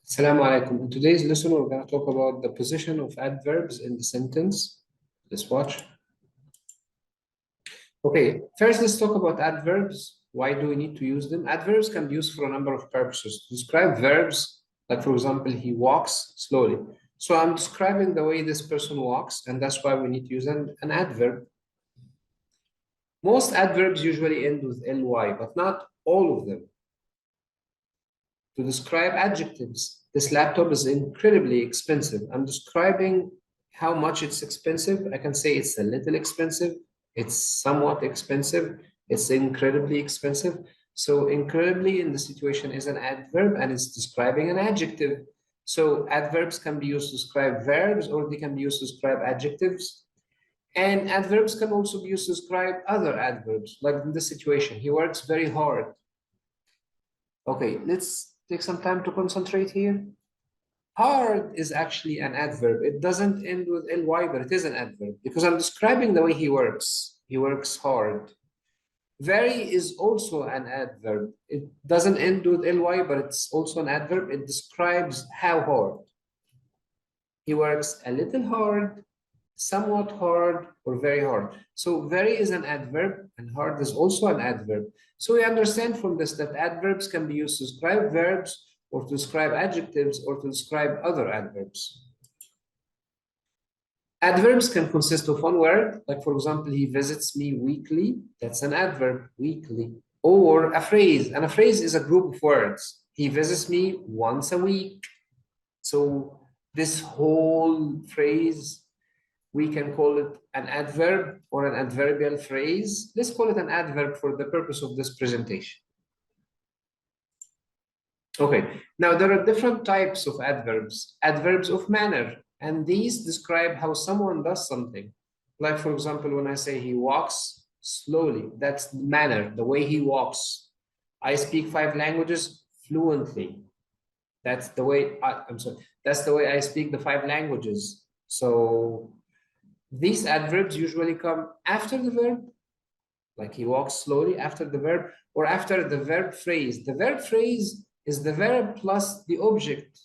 Assalamu alaikum. In today's lesson, we're going to talk about the position of adverbs in the sentence. Let's watch. Okay, first let's talk about adverbs. Why do we need to use them? Adverbs can be used for a number of purposes. To describe verbs, like for example, he walks slowly. So I'm describing the way this person walks, and that's why we need to use an adverb. Most adverbs usually end with ly, but not all of them. To describe adjectives, this laptop is incredibly expensive. I'm describing how much it's expensive. I can say it's a little expensive, it's somewhat expensive, it's incredibly expensive. So incredibly in the situation is an adverb and it's describing an adjective. So adverbs can be used to describe verbs or they can be used to describe adjectives. And adverbs can also be used to describe other adverbs, like in this situation, he works very hard. Okay, let's take some time to concentrate here. Hard is actually an adverb. It doesn't end with ly, but it is an adverb because I'm describing the way he works. He works hard. Very is also an adverb. It doesn't end with ly, but it's also an adverb. It describes how hard. He works a little hard, somewhat hard, or very hard. So very is an adverb and hard is also an adverb. So we understand from this that adverbs can be used to describe verbs or to describe adjectives or to describe other adverbs. Adverbs can consist of one word, like for example, he visits me weekly. That's an adverb, weekly. Or a phrase, and a phrase is a group of words. He visits me once a week. So this whole phrase, we can call it an adverb or an adverbial phrase. Let's call it an adverb for the purpose of this presentation. Okay, now there are different types of adverbs. Adverbs of manner, and these describe how someone does something. Like for example, when I say he walks slowly, that's manner, the way he walks. I speak 5 languages fluently. That's the way, that's the way I speak the 5 languages. So these adverbs usually come after the verb, like he walks slowly after the verb, or after the verb phrase. The verb phrase is the verb plus the object.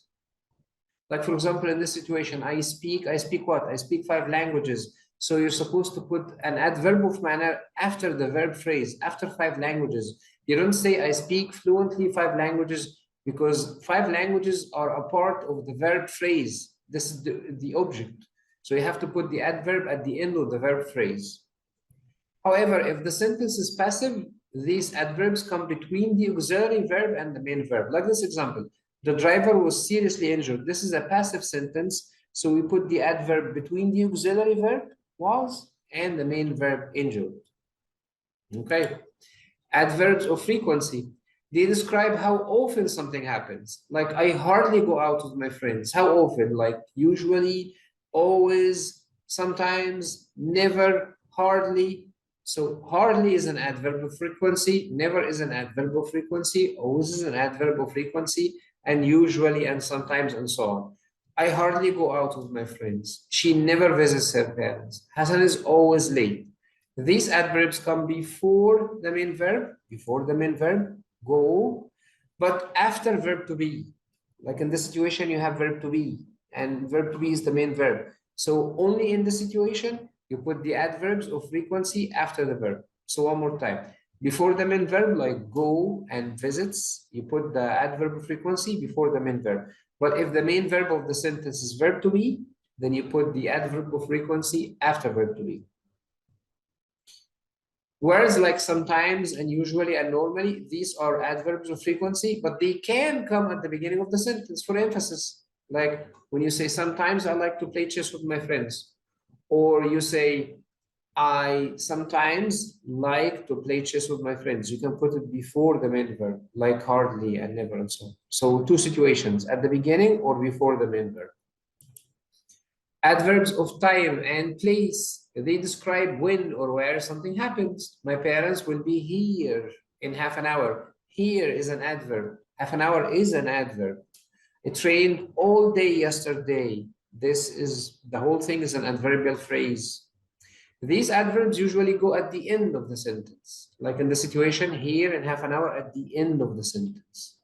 Like for example, in this situation, I speak what? I speak 5 languages. So you're supposed to put an adverb of manner after the verb phrase, after 5 languages. You don't say I speak fluently 5 languages because 5 languages are a part of the verb phrase. This is the object. So you have to put the adverb at the end of the verb phrase. However, if the sentence is passive, these adverbs come between the auxiliary verb and the main verb. Like this example, the driver was seriously injured. This is a passive sentence, so we put the adverb between the auxiliary verb, was, and the main verb, injured. Okay. Adverbs of frequency. They describe how often something happens. Like, I hardly go out with my friends. How often? Like, usually, always, sometimes, never, hardly. So hardly is an adverb of frequency, never is an adverb of frequency, always is an adverb of frequency, and usually and sometimes and so on. I hardly go out with my friends. She never visits her parents. Hassan is always late. These adverbs come before the main verb, go, but after verb to be. Like in this situation, you have verb to be, and verb to be is the main verb. So only in this situation, you put the adverbs of frequency after the verb. So one more time. Before the main verb, like go and visits, you put the adverb of frequency before the main verb. But if the main verb of the sentence is verb to be, then you put the adverb of frequency after verb to be. Whereas like sometimes and usually and normally, these are adverbs of frequency, but they can come at the beginning of the sentence for emphasis. Like when you say, sometimes I like to play chess with my friends. Or you say, I sometimes like to play chess with my friends. You can put it before the main verb, like hardly and never and so on. So 2 situations, at the beginning or before the main verb. Adverbs of time and place. They describe when or where something happens. My parents will be here in half an hour. Here is an adverb. Half an hour is an adverb. It rained all day yesterday. This is, the whole thing is an adverbial phrase. These adverbs usually go at the end of the sentence. Like in the situation, here in half an hour, at the end of the sentence.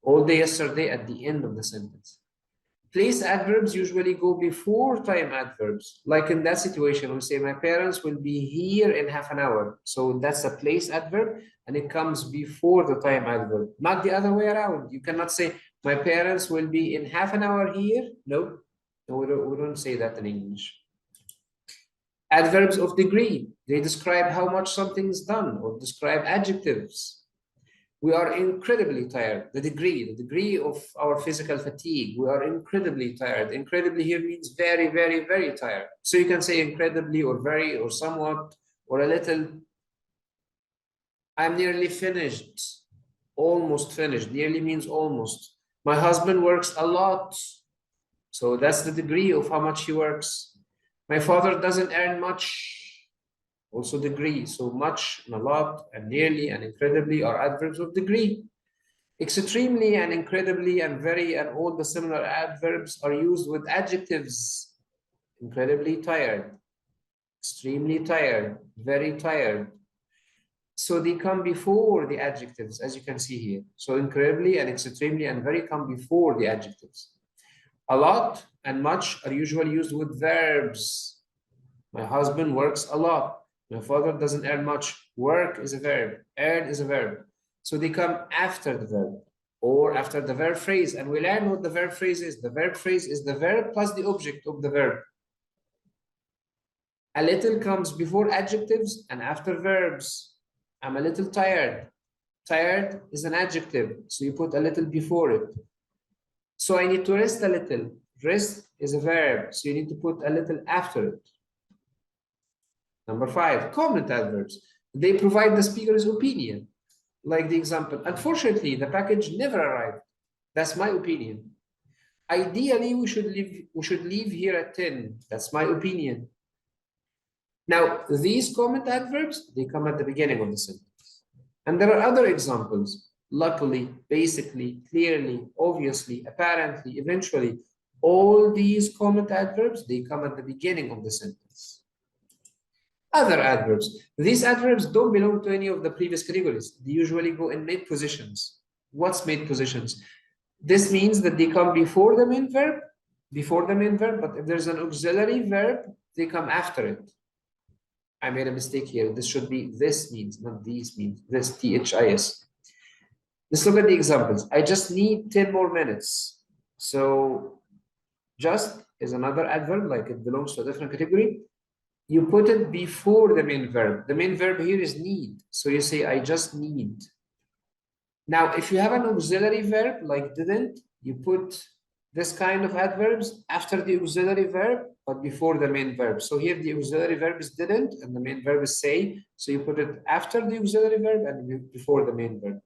All day yesterday at the end of the sentence. Place adverbs usually go before time adverbs. Like in that situation, we say my parents will be here in half an hour. So that's a place adverb and it comes before the time adverb, not the other way around. You cannot say my parents will be in half an hour here. No, we don't say that in English. Adverbs of degree, they describe how much something is done or describe adjectives. We are incredibly tired. The degree of our physical fatigue. We are incredibly tired. Incredibly here means very, very, very tired. So you can say incredibly or very or somewhat or a little. I'm nearly finished. Almost finished. Nearly means almost. My husband works a lot. So that's the degree of how much he works. My father doesn't earn much. Also degree. So much and a lot and nearly and incredibly are adverbs of degree. Extremely and incredibly and very and all the similar adverbs are used with adjectives. Incredibly tired, extremely tired, very tired. So they come before the adjectives, as you can see here. So incredibly and extremely and very come before the adjectives. A lot and much are usually used with verbs. My husband works a lot. My father doesn't earn much. Work is a verb. Earn is a verb. So they come after the verb or after the verb phrase. And we learn what the verb phrase is. The verb phrase is the verb plus the object of the verb. A little comes before adjectives and after verbs. I'm a little tired. Tired is an adjective. So you put a little before it. So I need to rest a little. Rest is a verb. So you need to put a little after it. Number 5, comment adverbs. They provide the speaker's opinion. Like the example, unfortunately, the package never arrived. That's my opinion. Ideally, we should leave here at 10. That's my opinion. Now, these comment adverbs, they come at the beginning of the sentence. And there are other examples. Luckily, basically, clearly, obviously, apparently, eventually. All these comment adverbs, they come at the beginning of the sentence. Other adverbs. These adverbs don't belong to any of the previous categories. They usually go in mid positions. What's mid positions? This means that they come before the main verb, but if there's an auxiliary verb, they come after it. I made a mistake here. This should be this means, not these means. This, THIS. Let's look at the examples. I just need 10 more minutes. So just is another adverb, like it belongs to a different category. You put it before the main verb. The main verb here is need. So you say, I just need. Now, if you have an auxiliary verb like didn't, you put this kind of adverbs after the auxiliary verb, but before the main verb. So here the auxiliary verb is didn't and the main verb is say. So you put it after the auxiliary verb and before the main verb.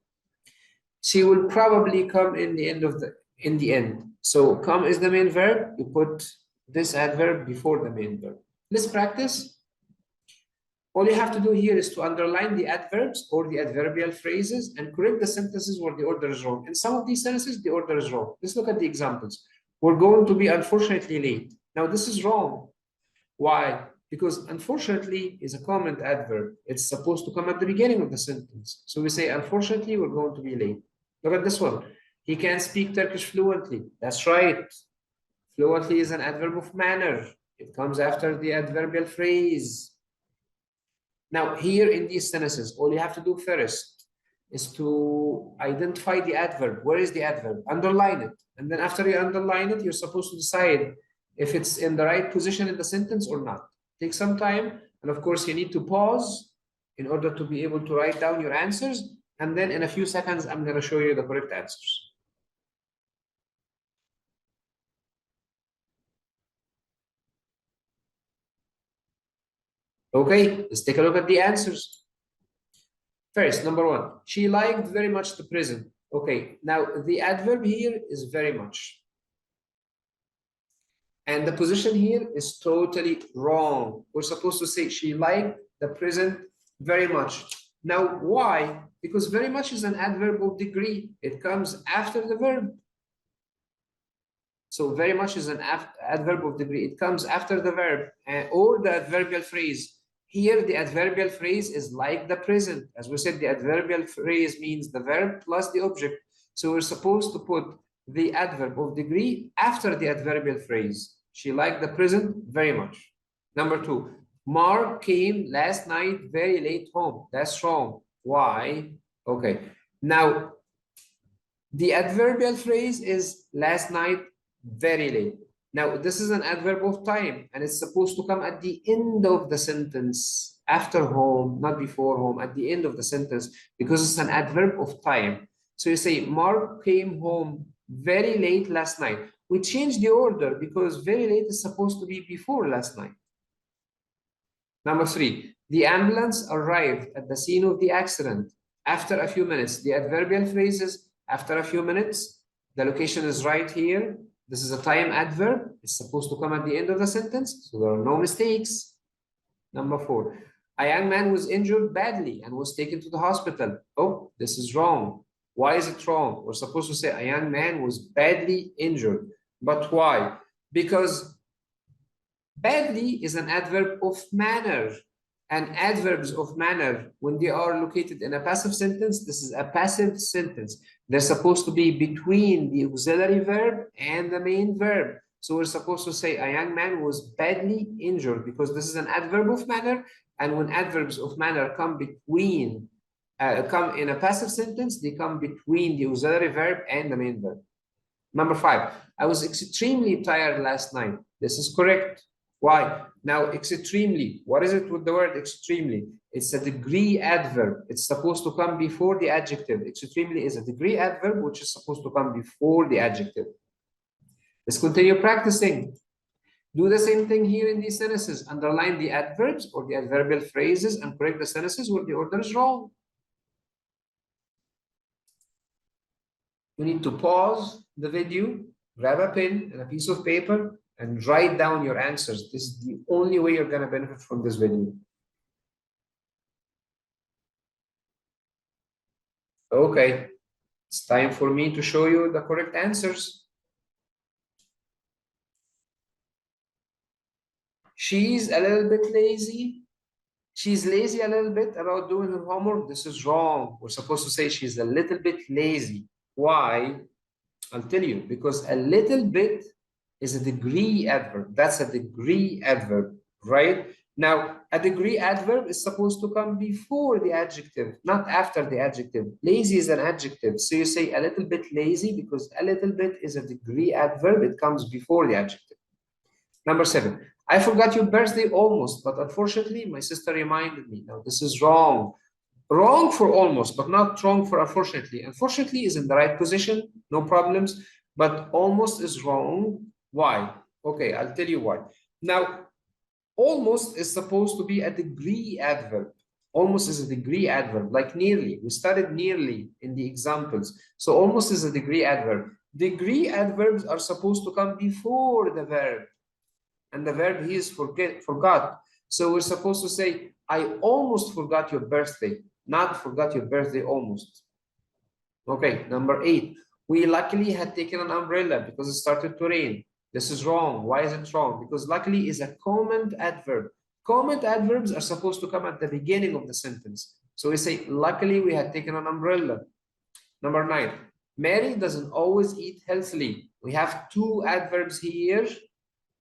She will probably come in the end. So come is the main verb. You put this adverb before the main verb. Let's practice. All you have to do here is to underline the adverbs or the adverbial phrases and correct the sentences where the order is wrong. In some of these sentences, the order is wrong. Let's look at the examples. We're going to be unfortunately late. Now, this is wrong. Why? Because unfortunately is a comment adverb. It's supposed to come at the beginning of the sentence. So we say, unfortunately, we're going to be late. Look at this one. He can speak Turkish fluently. That's right. Fluently is an adverb of manner. It comes after the adverbial phrase. Now, here in these sentences, all you have to do first is to identify the adverb. Where is the adverb? Underline it. And then after you underline it, you're supposed to decide if it's in the right position in the sentence or not. Take some time. And of course, you need to pause in order to be able to write down your answers. And then in a few seconds, I'm going to show you the correct answers. Okay, let's take a look at the answers. First, number 1, she liked very much the present. Okay, now the adverb here is very much. And the position here is totally wrong. We're supposed to say she liked the present very much. Now, why? Because very much is an adverb of degree. It comes after the verb. So very much is an adverb of degree. It comes after the verb or the adverbial phrase. Here, the adverbial phrase is like the present. As we said, the adverbial phrase means the verb plus the object. So we're supposed to put the adverb of degree after the adverbial phrase. She liked the present very much. Number 2, Mark came last night very late home. That's wrong. Why? Okay. Now, the adverbial phrase is last night very late. Now, this is an adverb of time, and it's supposed to come at the end of the sentence, after home, not before home, at the end of the sentence, because it's an adverb of time. So you say, Mark came home very late last night. We change the order because very late is supposed to be before last night. Number 3, the ambulance arrived at the scene of the accident after a few minutes. The adverbial phrase is after a few minutes. The location is right here. This is a time adverb. It's supposed to come at the end of the sentence, so there are no mistakes. Number 4, a young man was injured badly and was taken to the hospital. Oh, this is wrong. Why is it wrong? We're supposed to say a young man was badly injured. But why? Because badly is an adverb of manner, and adverbs of manner, when they are located in a passive sentence, this is a passive sentence. They're supposed to be between the auxiliary verb and the main verb. So we're supposed to say a young man was badly injured because this is an adverb of manner, and when adverbs of manner come between, come in a passive sentence, they come between the auxiliary verb and the main verb. Number 5, I was extremely tired last night. This is correct. Why? Now, extremely, what is it with the word extremely? It's a degree adverb. It's supposed to come before the adjective. Extremely is a degree adverb, which is supposed to come before the adjective. Let's continue practicing. Do the same thing here in these sentences. Underline the adverbs or the adverbial phrases and correct the sentences where the order is wrong. You need to pause the video, grab a pen and a piece of paper, and write down your answers. This is the only way you're going to benefit from this video. Okay, it's time for me to show you the correct answers. She's a little bit lazy. She's lazy a little bit about doing her homework. This is wrong. We're supposed to say she's a little bit lazy. Why? I'll tell you, because a little bit is a degree adverb. That's a degree adverb, right? Now, a degree adverb is supposed to come before the adjective, not after the adjective. Lazy is an adjective. So you say a little bit lazy because a little bit is a degree adverb. It comes before the adjective. Number 7, I forgot your birthday almost, but unfortunately, my sister reminded me. Now, this is wrong. Wrong for almost, but not wrong for unfortunately. Unfortunately is in the right position, no problems, but almost is wrong. Why? Okay, I'll tell you why. Now, almost is supposed to be a degree adverb. Almost is a degree adverb, like nearly. We studied nearly in the examples. So almost is a degree adverb. Degree adverbs are supposed to come before the verb. And the verb here is forgot. So we're supposed to say, I almost forgot your birthday, not forgot your birthday almost. Okay, number 8. We luckily had taken an umbrella because it started to rain. This is wrong. Why is it wrong? Because luckily is a comment adverb. Comment adverbs are supposed to come at the beginning of the sentence. So we say, luckily we had taken an umbrella. Number 9. Mary doesn't always eat healthily. We have 2 adverbs here,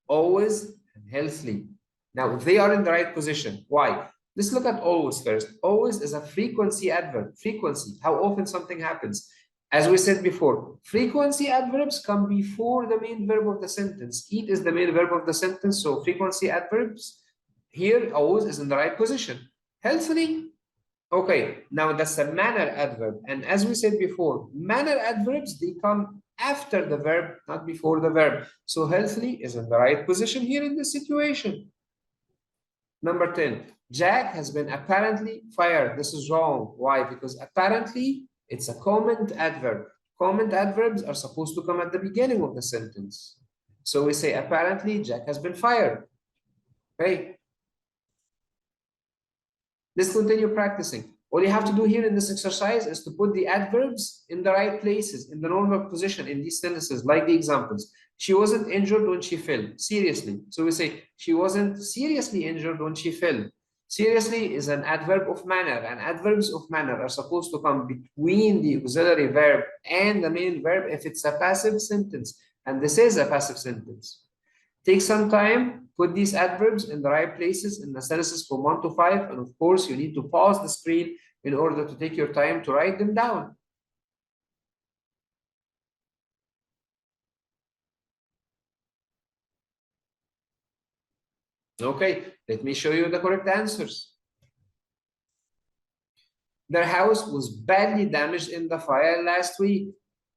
always and healthily. Now, they are in the right position. Why? Let's look at always first. Always is a frequency adverb. Frequency, how often something happens. As we said before, frequency adverbs come before the main verb of the sentence. Eat is the main verb of the sentence, so frequency adverbs here always is in the right position. Healthily, okay, now that's a manner adverb. And as we said before, manner adverbs, they come after the verb, not before the verb. So healthily is in the right position here in this situation. Number 10, Jack has been apparently fired. This is wrong. Why? Because apparently it's a comment adverb. Comment adverbs are supposed to come at the beginning of the sentence. So we say apparently Jack has been fired. Okay. Let's continue practicing. All you have to do here in this exercise is to put the adverbs in the right places, in the normal position in these sentences, like the examples. She wasn't injured when she fell. Seriously. So we say she wasn't seriously injured when she fell. Seriously is an adverb of manner, and adverbs of manner are supposed to come between the auxiliary verb and the main verb if it's a passive sentence, and this is a passive sentence. Take some time, put these adverbs in the right places in the sentences from 1 to 5, and of course, you need to pause the screen in order to take your time to write them down. Okay, let me show you the correct answers. Their house was badly damaged in the fire last week.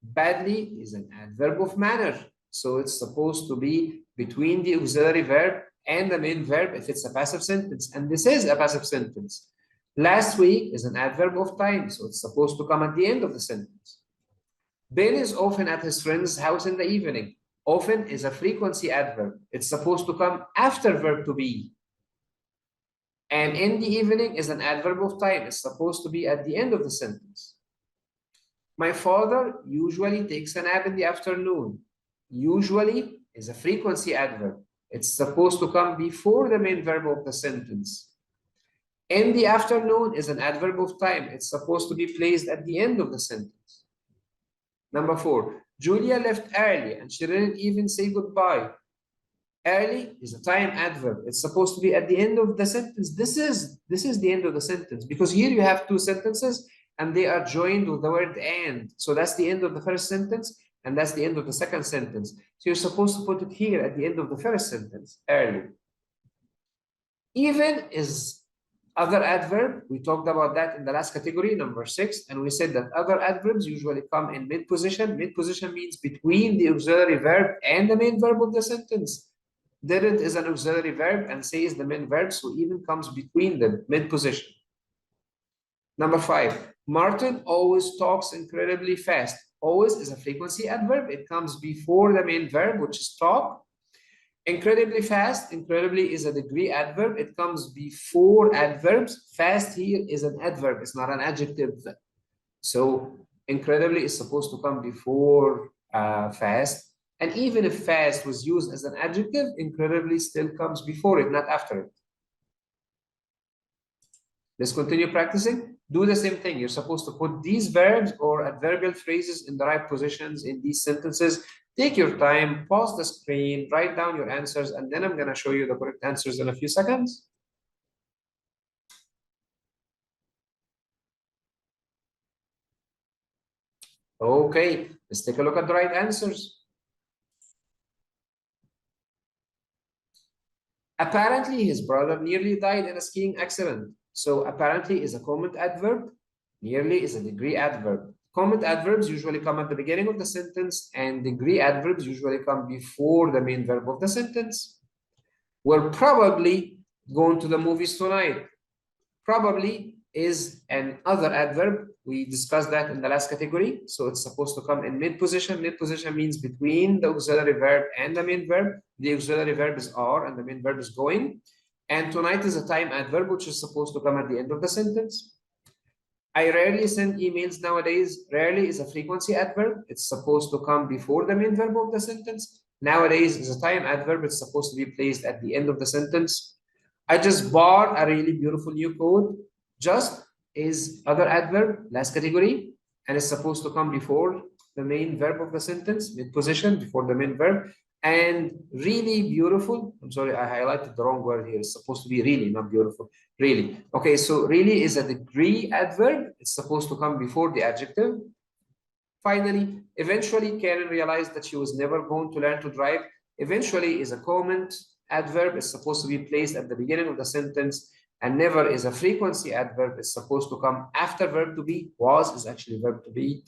Badly is an adverb of manner, so it's supposed to be between the auxiliary verb and the main verb if it's a passive sentence, and this is a passive sentence. Last week is an adverb of time, so it's supposed to come at the end of the sentence. Ben is often at his friend's house in the evening. Often is a frequency adverb. It's supposed to come after verb to be. And in the evening is an adverb of time. It's supposed to be at the end of the sentence. My father usually takes a nap in the afternoon. Usually is a frequency adverb. It's supposed to come before the main verb of the sentence. In the afternoon is an adverb of time. It's supposed to be placed at the end of the sentence. Number 4, Julia left early and she didn't even say goodbye. Early is a time adverb. It's supposed to be at the end of the sentence. This is the end of the sentence because here you have two sentences and they are joined with the word and. So that's the end of the first sentence and that's the end of the second sentence. So you're supposed to put it here at the end of the first sentence, early. Even is other adverb. We talked about that in the last category, number 6, and we said that other adverbs usually come in mid-position. Mid-position means between the auxiliary verb and the main verb of the sentence. Didn't is an auxiliary verb and say is the main verb, so even comes between them, mid-position. Number 5, Martin always talks incredibly fast. Always is a frequency adverb. It comes before the main verb, which is talk. Incredibly fast, incredibly is a degree adverb. It comes before adverbs. Fast here is an adverb, it's not an adjective. So incredibly is supposed to come before fast. And even if fast was used as an adjective, incredibly still comes before it, not after it. Let's continue practicing. Do the same thing. You're supposed to put these verbs or adverbial phrases in the right positions in these sentences. Take your time, pause the screen, write down your answers, and then I'm going to show you the correct answers in a few seconds. Okay, let's take a look at the right answers. Apparently, his brother nearly died in a skiing accident. So apparently is a comment adverb. Nearly is a degree adverb. Comment adverbs usually come at the beginning of the sentence, and degree adverbs usually come before the main verb of the sentence. We're probably going to the movies tonight. Probably is an other adverb. We discussed that in the last category. So it's supposed to come in mid-position. Mid-position means between the auxiliary verb and the main verb. The auxiliary verb is are and the main verb is going. And tonight is a time adverb, which is supposed to come at the end of the sentence. I rarely send emails nowadays. Rarely is a frequency adverb. It's supposed to come before the main verb of the sentence. Nowadays is a time adverb. It's supposed to be placed at the end of the sentence. I just bought a really beautiful new coat. Just is other adverb, last category, and it's supposed to come before the main verb of the sentence, mid-position, before the main verb. And really beautiful, I'm sorry, I highlighted the wrong word here. It's supposed to be really, not beautiful. Really. Okay, so really is a degree adverb. It's supposed to come before the adjective. Finally, eventually, Karen realized that she was never going to learn to drive. Eventually is a comment adverb. It's supposed to be placed at the beginning of the sentence. And never is a frequency adverb. It's supposed to come after verb to be. Was is actually verb to be.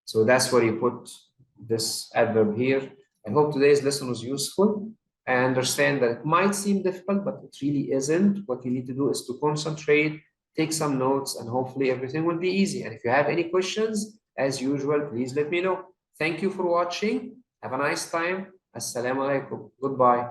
So that's where you put this adverb here. I hope today's lesson was useful. I understand that it might seem difficult, but it really isn't. What you need to do is to concentrate, take some notes, and hopefully everything will be easy. And if you have any questions, as usual, please let me know. Thank you for watching. Have a nice time. Assalamu alaikum. Goodbye.